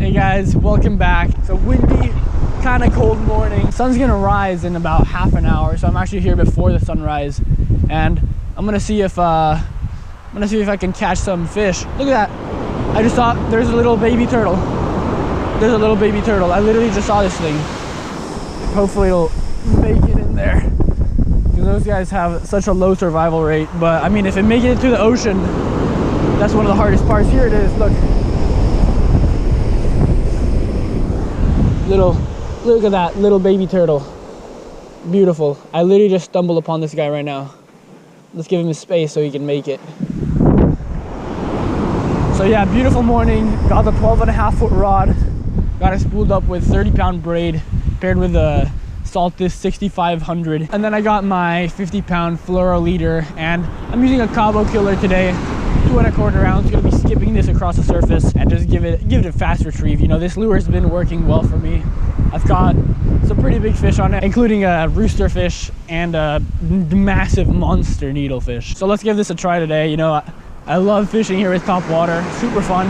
Hey guys, welcome back. It's a windy, kind of cold morning. Sun's gonna rise in about half an hour, so I'm actually here before the sunrise, and I'm gonna see if I can catch some fish. Look at that! I just saw there's a little baby turtle. There's a little baby turtle. I literally just saw this thing. Hopefully it'll make it in there, because those guys have such a low survival rate. But I mean, if it makes it to the ocean, that's one of the hardest parts. Here it is. Look. Look at that little baby turtle. Beautiful. I literally just stumbled upon this guy right now. Let's give him his space so he can make it. So yeah, beautiful morning. Got the 12.5-foot rod. Got it spooled up with 30-pound braid paired with a Saltist 6500. And then I got my 50-pound fluoro leader, and I'm using a Cabo Killer today. 2¼ ounce. Gonna be skipping this across the surface and just give it a fast retrieve. You know, this lure has been working well for me. I've got some pretty big fish on it, including a roosterfish and a massive monster needlefish. So let's give this a try today. You know, I love fishing here with Topwater. Super fun.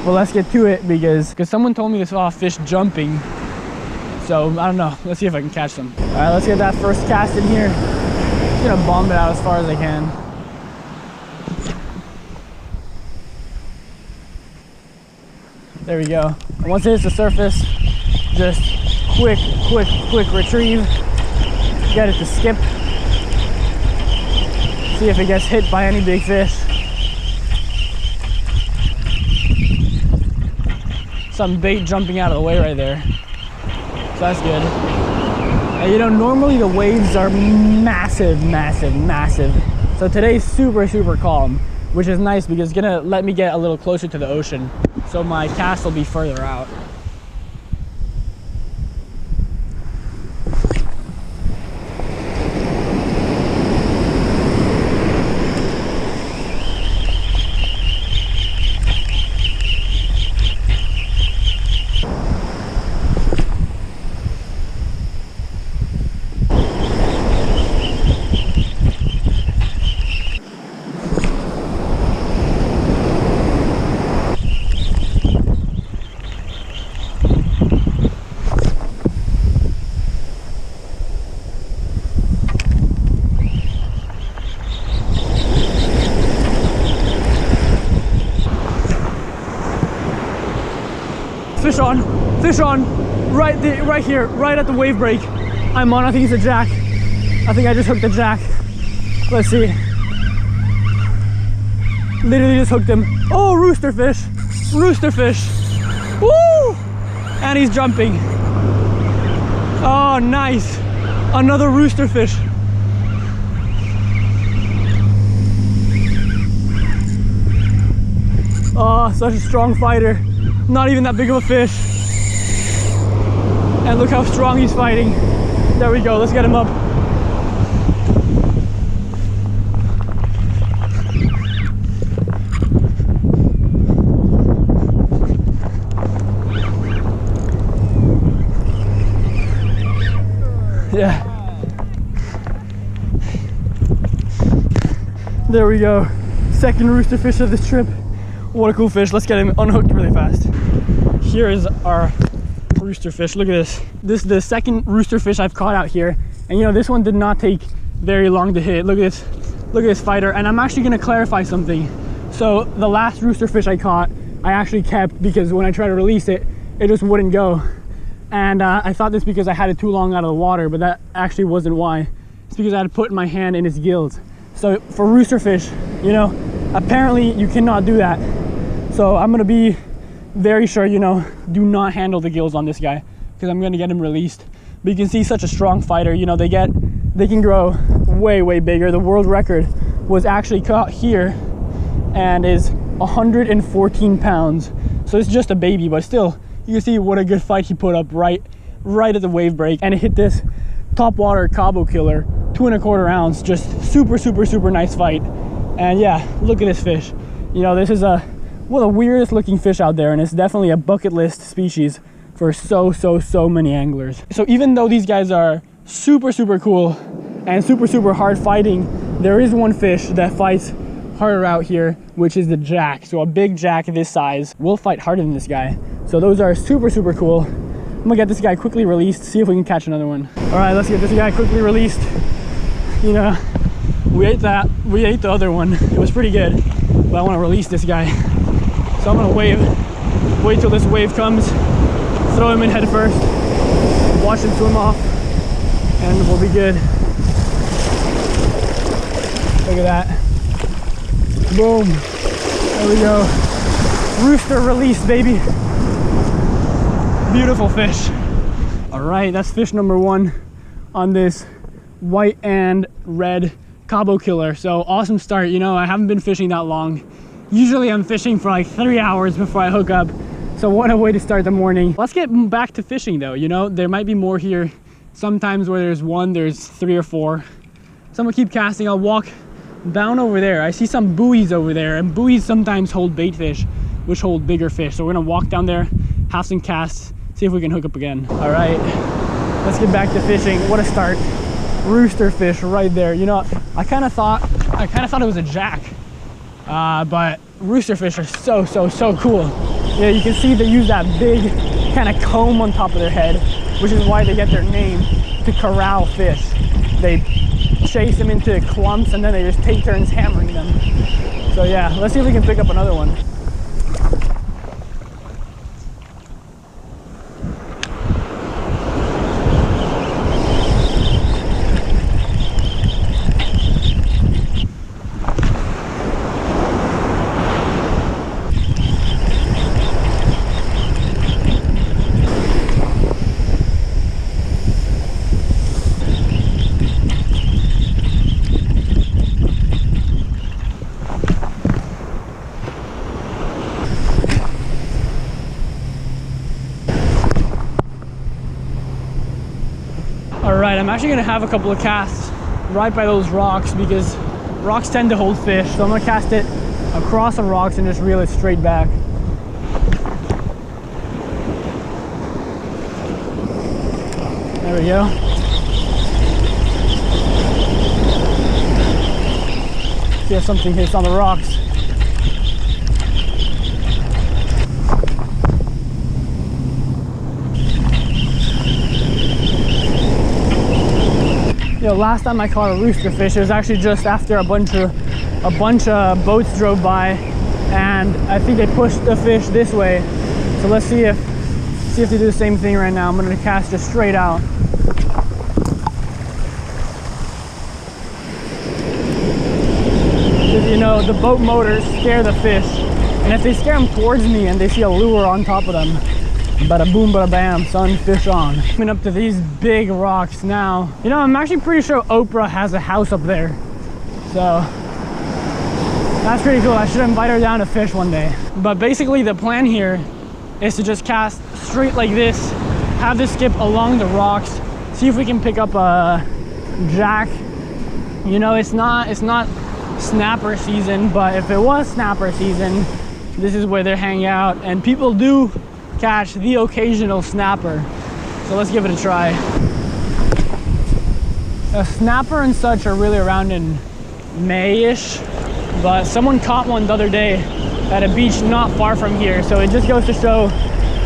Well, let's get to it, because someone told me they saw a fish jumping. So I don't know. Let's see if I can catch them. All right, let's get that first cast in here. Just gonna bomb it out as far as I can. There we go. And once it hits the surface, just quick retrieve. Get it to skip. See if it gets hit by any big fish. Some bait jumping out of the way right there. So that's good. And you know, normally the waves are massive. So today's super calm, which is nice because it's gonna let me get a little closer to the ocean. So my cast will be further out. Fish on, right here, right at the wave break. I'm on, I think it's a jack. I think I just hooked a jack. Let's see. Literally just hooked him. Oh, roosterfish. Woo! And he's jumping. Oh, nice. Another roosterfish. Oh, such a strong fighter. Not even that big of a fish. And look how strong he's fighting. There we go, let's get him up. Yeah. There we go. Second rooster fish of this trip. What a cool fish. Let's get him unhooked really fast. Here is our rooster fish. Look at this. This is the second rooster fish I've caught out here. And you know, this one did not take very long to hit. Look at this. Look at this fighter. And I'm actually gonna clarify something. So the last rooster fish I caught, I actually kept, because when I tried to release it, it just wouldn't go. And I thought this because I had it too long out of the water, but that actually wasn't why. It's because I had to put my hand in its gills. So for rooster fish, you know, apparently you cannot do that. So I'm gonna be very sure, you know, do not handle the gills on this guy, because I'm gonna get him released. But you can see such a strong fighter. You know, they can grow way bigger. The world record was actually caught here and is 114 pounds. So it's just a baby, but still, you can see what a good fight he put up right at the wave break. And it hit this Topwater Cabo Killer, 2¼ ounce, just super nice fight. And yeah, look at this fish. You know, this is one of the weirdest looking fish out there, and it's definitely a bucket list species for so many anglers. So even though these guys are super cool and super hard fighting, there is one fish that fights harder out here, which is the jack. So a big jack this size will fight harder than this guy. So those are super, super cool. I'm gonna get this guy quickly released, see if we can catch another one. All right, let's get this guy quickly released. You know, we ate the other one. It was pretty good, but I want to release this guy. So I'm gonna wait till this wave comes, throw him in head first, watch him swim off, and we'll be good. Look at that. Boom. There we go. Rooster release, baby. Beautiful fish. All right, that's fish number 1 on this white and red Cabo Killer. So awesome start. You know, I haven't been fishing that long. Usually I'm fishing for like 3 hours before I hook up. So what a way to start the morning. Let's get back to fishing though. You know, there might be more here. Sometimes where there's 1, there's 3 or 4. So I'm gonna keep casting. I'll walk down over there. I see some buoys over there, and buoys sometimes hold bait fish, which hold bigger fish. So we're gonna walk down there, have some casts, see if we can hook up again. All right, let's get back to fishing. What a start. Rooster fish right there. You know, I kind of thought it was a jack, but rooster fish are so cool. Yeah, you can see they use that big kind of comb on top of their head, which is why they get their name, to corral fish. They chase them into clumps and then they just take turns hammering them. So yeah, let's see if we can pick up another one. Alright, I'm actually going to have a couple of casts right by those rocks because rocks tend to hold fish. So I'm going to cast it across the rocks and just reel it straight back. There we go. See if something hits on the rocks. You know, last time I caught a rooster fish, it was actually just after a bunch of boats drove by, and I think they pushed the fish this way. So let's see if they do the same thing right now. I'm going to cast just straight out. Because, you know, the boat motors scare the fish, and if they scare them towards me and they see a lure on top of them, bada boom, bada bam, son, fish on. Coming up to these big rocks now. You know, I'm actually pretty sure Oprah has a house up there. So, that's pretty cool. I should invite her down to fish one day. But basically the plan here is to just cast straight like this, have this skip along the rocks, see if we can pick up a jack. You know, it's not snapper season, but if it was snapper season, this is where they're hanging out, and people do catch the occasional snapper. So let's give it a try. A snapper and such are really around in May-ish, but someone caught one the other day at a beach not far from here, so it just goes to show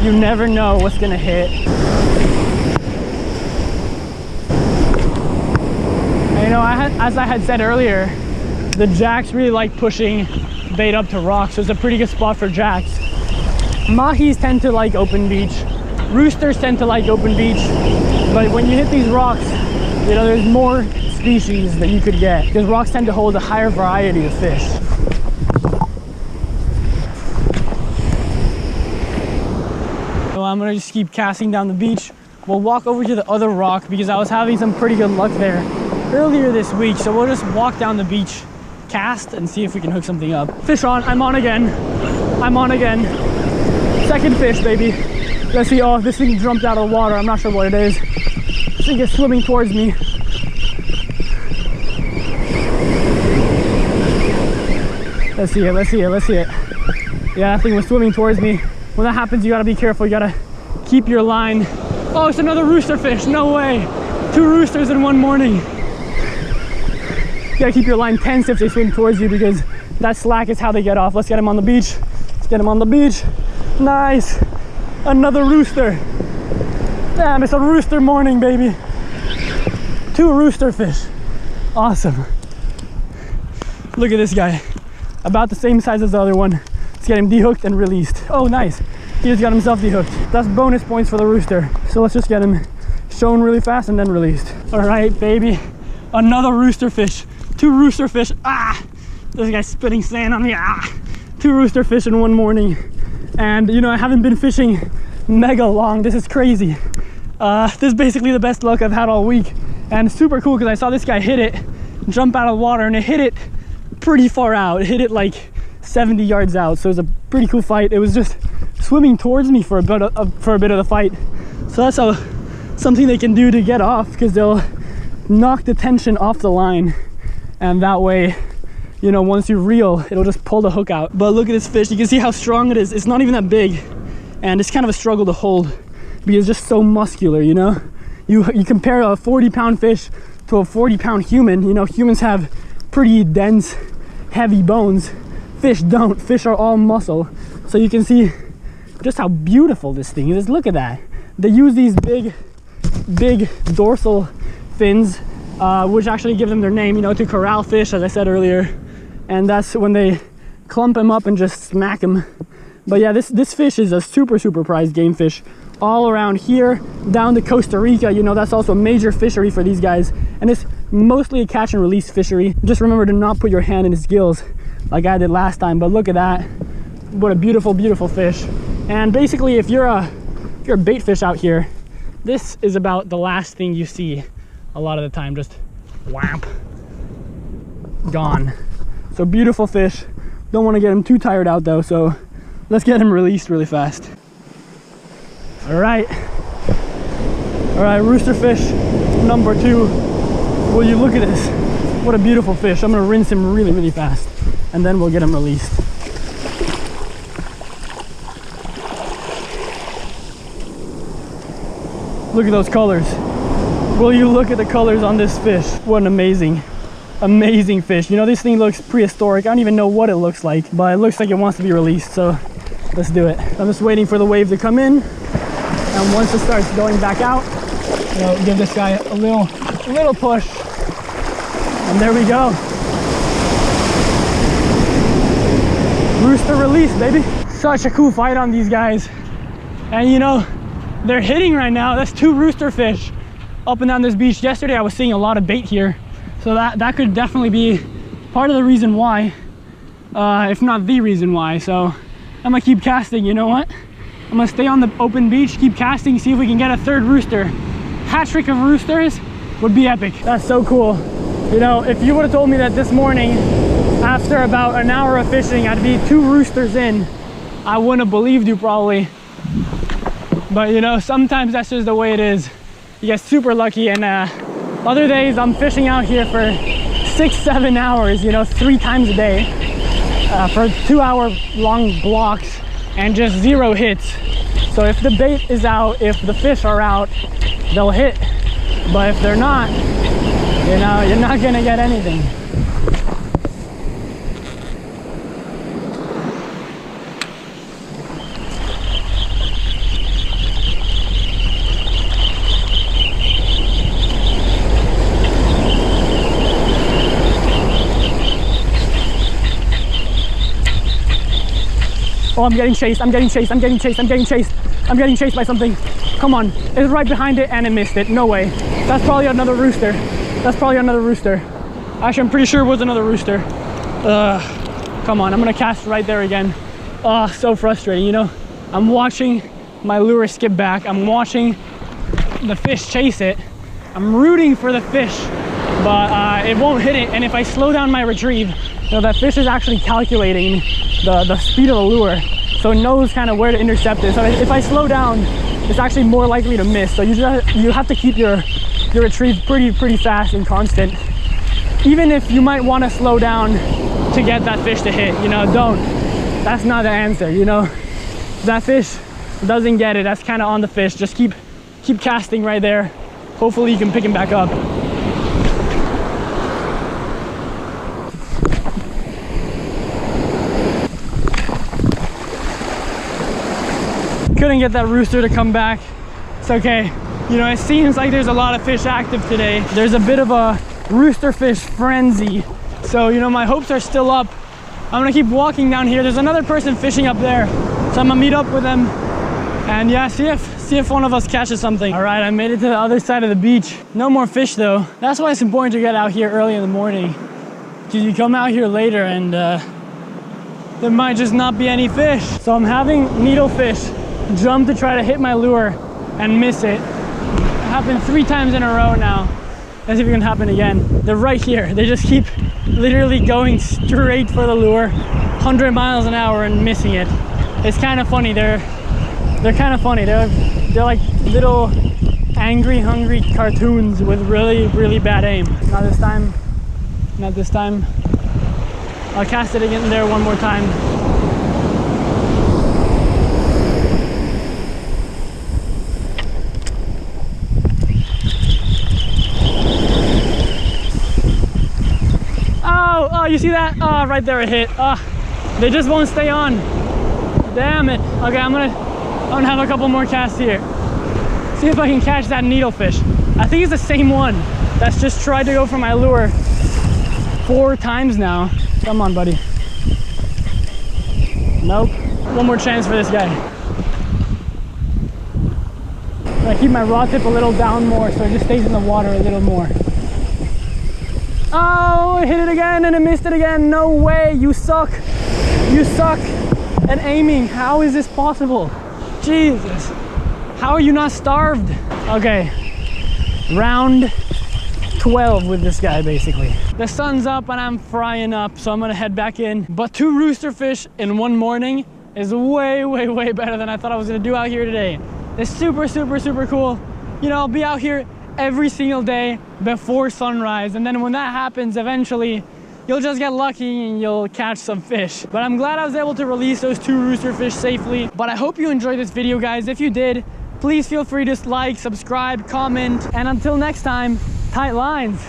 you never know what's gonna hit. And you know, as I had said earlier, the jacks really like pushing bait up to rocks, so it's a pretty good spot for jacks. Mahis tend to like open beach, roosters tend to like open beach, but when you hit these rocks, you know, there's more species that you could get because rocks tend to hold a higher variety of fish. So I'm gonna just keep casting down the beach. We'll walk over to the other rock because I was having some pretty good luck there earlier this week, so we'll just walk down the beach, cast, and see if we can hook something up. Fish on, I'm on again. Second fish, baby. Let's see. Oh, this thing jumped out of the water. I'm not sure what it is. This thing is swimming towards me. Let's see it. Yeah, that thing was swimming towards me. When that happens, you gotta be careful. You gotta keep your line. Oh, it's another rooster fish. No way. 2 roosters in one morning. You gotta keep your line tense if they swim towards you because that slack is how they get off. Let's get him on the beach. Let's get him on the beach. Nice. Another rooster. Damn, it's a rooster morning, baby. 2 rooster fish. Awesome. Look at this guy. About the same size as the other one. Let's get him dehooked and released. Oh, nice. He just got himself dehooked. That's bonus points for the rooster. So let's just get him shown really fast and then released. All right, baby. Another rooster fish. 2 rooster fish. Ah! This guy's spitting sand on me. Ah! 2 rooster fish in one morning. And you know, I haven't been fishing mega long. This is crazy. This is basically the best luck I've had all week. And super cool because I saw this guy hit it, jump out of the water, and it hit it pretty far out. It hit it like 70 yards out. So it was a pretty cool fight. It was just swimming towards me for a bit of the fight. So that's something they can do to get off, because they'll knock the tension off the line, and that way, you know, once you reel, it'll just pull the hook out. But look at this fish. You can see how strong it is. It's not even that big, and it's kind of a struggle to hold because it's just so muscular, you know. You compare a 40-pound fish to a 40-pound human. You know, humans have pretty dense, heavy bones. Fish don't. Fish are all muscle. So you can see just how beautiful this thing is. Look at that. They use these big dorsal fins, which actually give them their name, you know, to corral fish, as I said earlier. And that's when they clump them up and just smack them. But yeah, this fish is a super prized game fish. All around here, down to Costa Rica, you know, that's also a major fishery for these guys. And it's mostly a catch and release fishery. Just remember to not put your hand in his gills like I did last time. But look at that. What a beautiful fish. And basically, if you're a bait fish out here, this is about the last thing you see a lot of the time. Just wham, gone. So beautiful fish. Don't want to get him too tired out though, so let's get him released really fast. All right, rooster fish number 2. Will you look at this? What a beautiful fish. I'm gonna rinse him really fast, and then we'll get him released. Look at those colors. Will you look at the colors on this fish? What an amazing fish. You know, this thing looks prehistoric. I don't even know what it looks like, but it looks like it wants to be released, so let's do it. I'm just waiting for the wave to come in, and once it starts going back out, you know, give this guy a little push, and there we go. Rooster release, baby. Such a cool fight on these guys. And you know, they're hitting right now. That's 2 rooster fish up and down this beach. Yesterday I was seeing a lot of bait here, so that could definitely be part of the reason why, if not the reason why. So I'm gonna keep casting. You know what, I'm gonna stay on the open beach, keep casting, see if we can get a 3rd rooster. Hat trick of roosters would be epic. That's so cool. You know, if you would have told me that this morning, after about an hour of fishing, I'd be 2 roosters in, I wouldn't have believed you probably. But you know, sometimes that's just the way it is. You get super lucky, and other days I'm fishing out here for 6-7 hours, you know, 3 times a day, for 2-hour long blocks, and just 0 hits. So if the bait is out, if the fish are out, they'll hit. But if they're not, you know, you're not gonna get anything. Oh, I'm getting chased, I'm getting chased by something. Come on, it's right behind it and it missed it. No way. That's probably another rooster. Actually, I'm pretty sure it was another rooster. Come on, I'm gonna cast right there again. Oh, so frustrating, you know? I'm watching my lure skip back. I'm watching the fish chase it. I'm rooting for the fish, but it won't hit it. And if I slow down my retrieve, you know, that fish is actually calculating the speed of the lure, so it knows kind of where to intercept it. So if I slow down, it's actually more likely to miss. So you have to keep your retrieve pretty fast and constant. Even if you might want to slow down to get that fish to hit, you know, don't. That's not the answer, you know. If that fish doesn't get it, that's kind of on the fish. Just keep casting right there. Hopefully you can pick him back up. couldn't get that rooster to come back. It's okay. You know, it seems like there's a lot of fish active today. There's a bit of a roosterfish frenzy. So, you know, my hopes are still up. I'm gonna keep walking down here. There's another person fishing up there. So I'm gonna meet up with them and yeah, see if one of us catches something. All right, I made it to the other side of the beach. No more fish though. That's why it's important to get out here early in the morning. Because you come out here later and there might just not be any fish. So I'm having needlefish jump to try to hit my lure and miss it. It happened 3 times in a row now. Let's see if it can happen again. They're right here. They just keep literally going straight for the lure, 100 miles an hour and missing it. It's kind of funny. They're kind of funny. They're like little angry, hungry cartoons with really, really bad aim. Not this time. Not this time. I'll cast it again there one more time. Oh, you see that? Oh, right there it hit. They just won't stay on. Damn it. Okay, I'm gonna have a couple more casts here. See if I can catch that needlefish. I think it's the same one that's just tried to go for my lure 4 times now. Come on, buddy. Nope. One more chance for this guy. I keep my rod tip a little down more so it just stays in the water a little more. Oh, it hit it again and it missed it again. No way, you suck. You suck at aiming. How is this possible? Jesus. How are you not starved? Okay, round 12 with this guy basically. The sun's up and I'm frying up, so I'm gonna head back in. But 2 roosterfish in one morning is way, way, way better than I thought I was gonna do out here today. It's super, super, super cool. You know, I'll be out here every single day before sunrise, and then when that happens, eventually you'll just get lucky and you'll catch some fish. But I'm glad I was able to release those 2 roosterfish safely. But I hope you enjoyed this video, guys. If you did, please feel free to like, subscribe, comment, and until next time, tight lines.